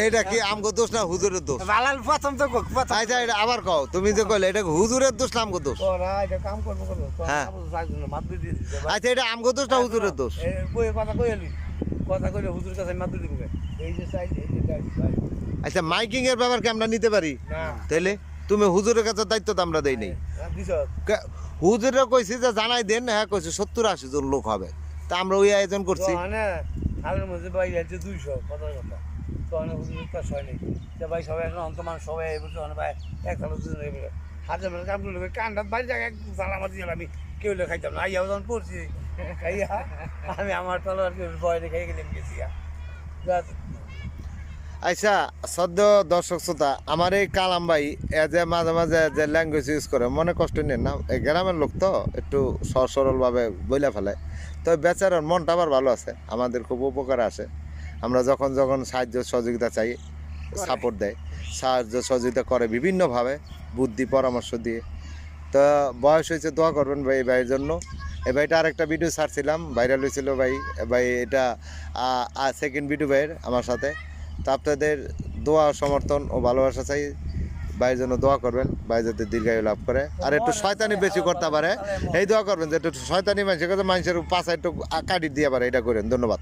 এটা কি আমগো দোষ না হুজুরের দোষ? আচ্ছা এটা আবার কও, তুমি যে কইলে এটা হুজুরের দোষ না আমগো দোষ? হ্যাঁ। আচ্ছা এটা আমগো দোষ না হুজুরের দোষ? কথা কইলে হুজুর কাছে মাদুর দিব এই যে সাইড এই যে আচ্ছা মাইকিং এর ব্যাপার কি আমরা নিতে পারি? তাইলে তুমি হুজুরের কাছে দায়িত্ব তো আমরা দেই নাই। হুজুরে কইছি যে জানাই দেন, হ্যাঁ কইছে 70-80 জন লোক হবে, তা আমরা ওই আয়োজন করছি। আগের মধ্যে ভাই আছে 200 কথা কথা তো অনেক হুজুরের কাছে হয় নাই যে ভাই সবাই এখন অন্ত মানুষ সবাই এই বছর ভাই এক হাজার দুজন হাজার মানে কাম করলে কানটা বাড়ি জায়গায় জ্বালা মারছি আমি কেউ খাইতাম না আইয়াও যখন পড়ছি খাইয়া আমি আমার তলোয়ার ভয় রেখে গেলাম গেছি। আচ্ছা সদ্য দর্শক শ্রোতা, আমার এই কালাম ভাই যে মাঝে মাঝে যে ল্যাঙ্গুয়েজ ইউজ করে মনে কষ্ট নেন না, এই গ্রামের লোক তো একটু সহজ সরলভাবে বইলা ফেলে, তো বেচারার মনটা আবার ভালো আছে, আমাদের খুব উপকার আসে। আমরা যখন যখন সাহায্য সহযোগিতা চাই সাপোর্ট দেয়, সাহায্য সহযোগিতা করে বিভিন্নভাবে, বুদ্ধি পরামর্শ দিয়ে। তো বয়স হয়েছে, দোয়া করবেন ভাই এই ভাইয়ের জন্য। এই ভাইটা আরেকটা ভিডিও ছাড়ছিলাম, ভাইরাল হয়েছিল ভাই, ভাই এটা সেকেন্ড ভিডিও ভাইয়ের আমার সাথে। তো আপনাদের দোয়া সমর্থন ও ভালোবাসা চাই, ভাইয়ের জন্য দোয়া করবেন, ভাই যাতে দীর্ঘায়ু লাভ করে আর একটু শয়তানি বেশি করতে পারে, এই দোয়া করবেন যে একটু শয়তানি মানুষের কাছে মানুষের পাশা একটু কাটি দিয়ে পারে, এটা করেন। ধন্যবাদ।